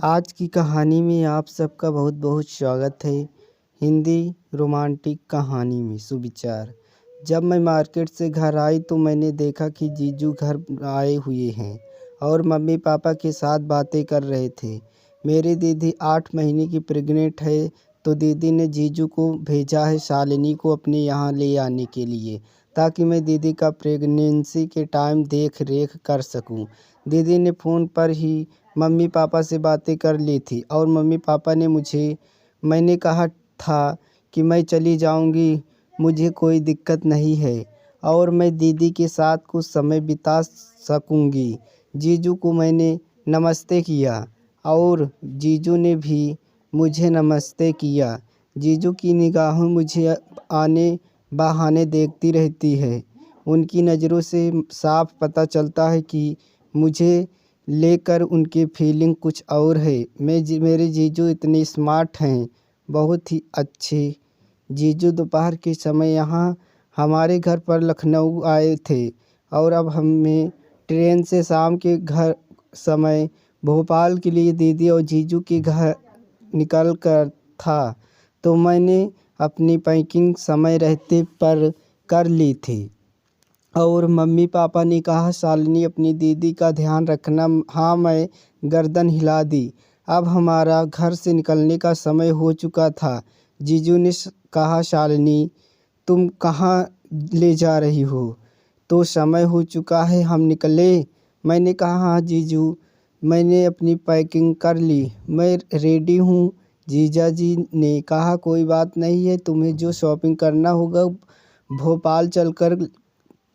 आज की कहानी में आप सबका बहुत बहुत स्वागत है। हिंदी रोमांटिक कहानी में सुविचार। जब मैं मार्केट से घर आई तो मैंने देखा कि जीजू घर आए हुए हैं और मम्मी पापा के साथ बातें कर रहे थे। मेरी दीदी 8 महीने की प्रेग्नेंट है तो दीदी ने जीजू को भेजा है शालिनी को अपने यहाँ ले आने के लिए, ताकि मैं दीदी का प्रेगनेंसी के टाइम देख रेख कर सकूं। दीदी ने फ़ोन पर ही मम्मी पापा से बातें कर ली थी और मम्मी पापा ने मैंने कहा था कि मैं चली जाऊंगी, मुझे कोई दिक्कत नहीं है और मैं दीदी के साथ कुछ समय बिता सकूंगी। जीजू को मैंने नमस्ते किया और जीजू ने भी मुझे नमस्ते किया। जीजू की निगाहें मुझे आने बहाने देखती रहती है। उनकी नज़रों से साफ पता चलता है कि मुझे लेकर उनकी फीलिंग कुछ और है। मेरे जीजू इतने स्मार्ट हैं, बहुत ही अच्छे। जीजू दोपहर के समय यहाँ हमारे घर पर लखनऊ आए थे और अब हमें ट्रेन से शाम के घर समय भोपाल के लिए दीदी और जीजू के घर निकल कर था, तो मैंने अपनी पैकिंग समय रहते पर कर ली थी और मम्मी पापा ने कहा शालिनी अपनी दीदी का ध्यान रखना। हाँ, मैं गर्दन हिला दी। अब हमारा घर से निकलने का समय हो चुका था। जीजू ने कहा शालिनी तुम कहाँ ले जा रही हो? तो समय हो चुका है, हम निकले। मैंने कहा हाँ जीजू, मैंने अपनी पैकिंग कर ली, मैं रेडी हूँ। जीजा जी ने कहा कोई बात नहीं है, तुम्हें जो शॉपिंग करना होगा भोपाल चलकर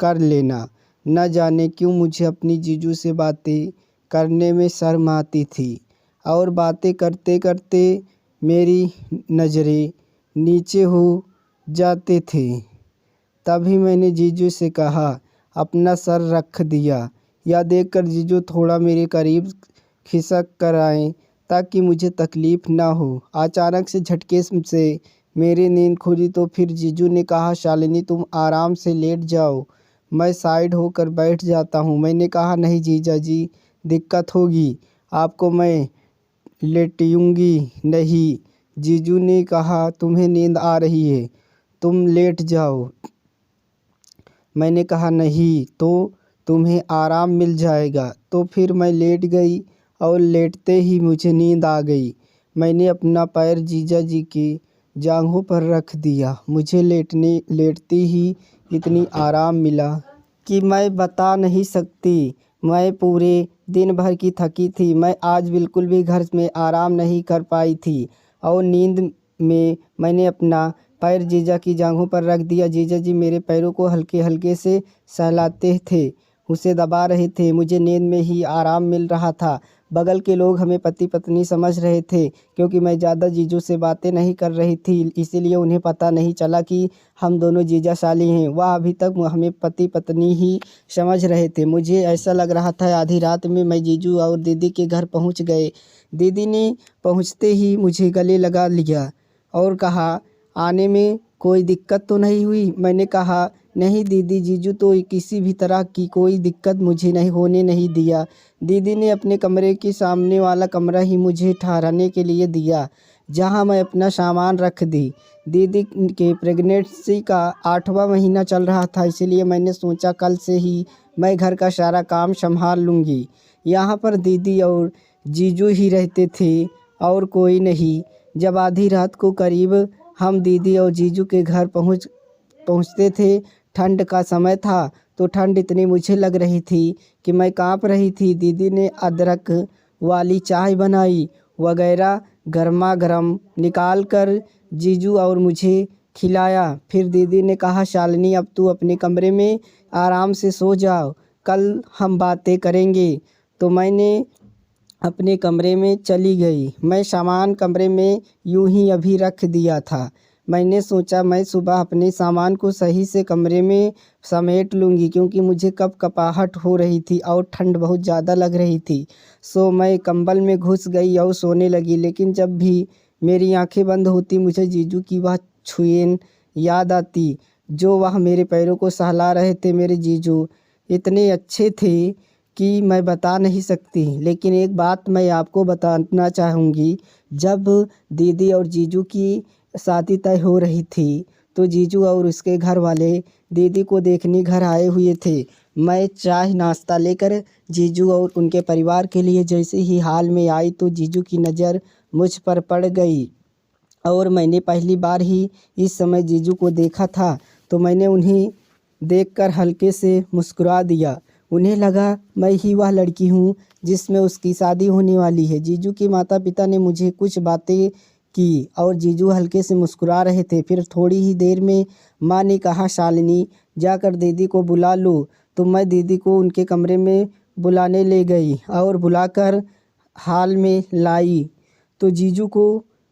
कर लेना। न जाने क्यों मुझे अपनी जीजू से बातें करने में शर्म आती थी और बातें करते करते मेरी नज़रें नीचे हो जाते थे। तभी मैंने जीजू से कहा, अपना सर रख दिया। यह देखकर जीजू थोड़ा मेरे करीब खिसक कर आए ताकि मुझे तकलीफ़ ना हो। अचानक से झटके से मेरी नींद खुली तो फिर जीजू ने कहा शालिनी तुम आराम से लेट जाओ, मैं साइड होकर बैठ जाता हूँ। मैंने कहा नहीं जीजा जी, दिक्कत होगी आपको, मैं लेटूंगी नहीं। जीजू ने कहा तुम्हें नींद आ रही है, तुम लेट जाओ। मैंने कहा नहीं तो तुम्हें आराम मिल जाएगा। तो फिर मैं लेट गई और लेटते ही मुझे नींद आ गई। मैंने अपना पैर जीजा जी की जांघों पर रख दिया। मुझे लेटते ही इतनी आराम मिला कि मैं बता नहीं सकती। मैं पूरे दिन भर की थकी थी। मैं आज बिल्कुल भी घर में आराम नहीं कर पाई थी और नींद में मैंने अपना पैर जीजा की जांघों पर रख दिया। जीजा जी मेरे पैरों को हल्के हल्के से सहलाते थे, उसे दबा रहे थे। मुझे नींद में ही आराम मिल रहा था। बगल के लोग हमें पति पत्नी समझ रहे थे क्योंकि मैं ज़्यादा जीजू से बातें नहीं कर रही थी, इसीलिए उन्हें पता नहीं चला कि हम दोनों जीजा साली हैं। वह अभी तक हमें पति पत्नी ही समझ रहे थे। मुझे ऐसा लग रहा था आधी रात में मैं जीजू और दीदी के घर पहुंच गए। दीदी ने पहुंचते ही मुझे गले लगा लिया और कहा आने में कोई दिक्कत तो नहीं हुई? मैंने कहा नहीं दीदी, जीजू तो किसी भी तरह की कोई दिक्कत मुझे नहीं होने नहीं दिया। दीदी ने अपने कमरे के सामने वाला कमरा ही मुझे ठहराने के लिए दिया, जहां मैं अपना सामान रख दी। दीदी के प्रेगनेंसी का 8वां महीना चल रहा था, इसलिए मैंने सोचा कल से ही मैं घर का सारा काम संभाल लूँगी। यहाँ पर दीदी और जीजू ही रहते थे और कोई नहीं। जब आधी रात को करीब हम दीदी और जीजू के घर पहुँचते थे, ठंड का समय था तो ठंड इतनी मुझे लग रही थी कि मैं काँप रही थी। दीदी ने अदरक वाली चाय बनाई वगैरह गर्मा गर्म निकाल कर जीजू और मुझे खिलाया। फिर दीदी ने कहा शालिनी अब तू अपने कमरे में आराम से सो जाओ, कल हम बातें करेंगे। तो मैंने अपने कमरे में चली गई। मैं सामान कमरे में यूं ही अभी रख दिया था। मैंने सोचा मैं सुबह अपने सामान को सही से कमरे में समेट लूँगी क्योंकि मुझे कपकपाहट हो रही थी और ठंड बहुत ज़्यादा लग रही थी। सो मैं कंबल में घुस गई और सोने लगी। लेकिन जब भी मेरी आंखें बंद होती मुझे जीजू की वह छुएन याद आती, जो वह मेरे पैरों को सहला रहे थे। मेरे जीजू इतने अच्छे थे कि मैं बता नहीं सकती, लेकिन एक बात मैं आपको बताना चाहूँगी। जब दीदी और जीजू की शादी तय हो रही थी तो जीजू और उसके घर वाले दीदी को देखने घर आए हुए थे। मैं चाय नाश्ता लेकर जीजू और उनके परिवार के लिए जैसे ही हॉल में आई तो जीजू की नज़र मुझ पर पड़ गई और मैंने पहली बार ही इस समय जीजू को देखा था। तो मैंने उन्हें देखकर हल्के से मुस्कुरा दिया। उन्हें लगा मैं ही वह लड़की हूँ जिसमें उसकी शादी होने वाली है। जीजू के माता पिता ने मुझे कुछ बातें की और जीजू हल्के से मुस्कुरा रहे थे। फिर थोड़ी ही देर में माँ ने कहा, शालिनी जाकर दीदी को बुला लो। तो मैं दीदी को उनके कमरे में बुलाने ले गई और बुलाकर हॉल में लाई तो जीजू को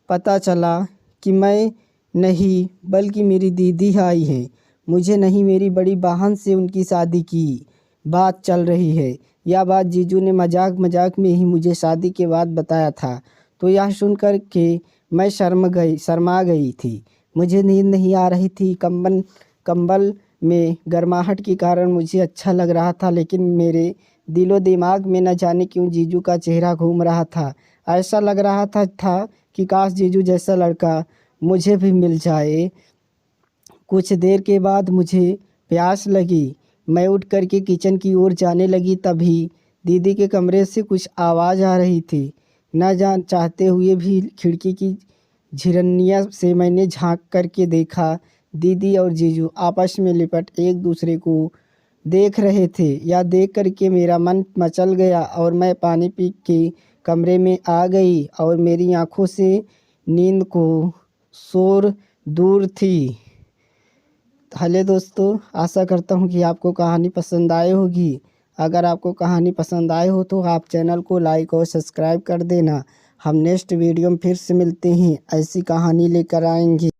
पता चला कि मैं नहीं बल्कि मेरी दीदी आई है। मुझे नहीं, मेरी बड़ी बहन से उनकी शादी की बात चल रही है। यह बात जीजू ने मजाक मजाक में ही मुझे शादी के बाद बताया था। तो यह सुनकर के मैं शर्मा गई थी। मुझे नींद नहीं आ रही थी। कंबल में गर्माहट के कारण मुझे अच्छा लग रहा था, लेकिन मेरे दिलो दिमाग में न जाने क्यों जीजू का चेहरा घूम रहा था। ऐसा लग रहा था कि काश जीजू जैसा लड़का मुझे भी मिल जाए। कुछ देर के बाद मुझे प्यास लगी। मैं उठ कर के किचन की ओर जाने लगी, तभी दीदी के कमरे से कुछ आवाज़ आ रही थी। न जान चाहते हुए भी खिड़की की झिरनिया से मैंने झांक कर के देखा। दीदी और जीजू आपस में लिपट एक दूसरे को देख रहे थे। यह देख कर के मेरा मन मचल गया और मैं पानी पी के कमरे में आ गई और मेरी आंखों से नींद को शोर दूर थी। हेलो दोस्तों, आशा करता हूँ कि आपको कहानी पसंद आई होगी। अगर आपको कहानी पसंद आए हो तो आप चैनल को लाइक और सब्सक्राइब कर देना। हम नेक्स्ट वीडियो में फिर से मिलते हैं, ऐसी कहानी लेकर आएंगे।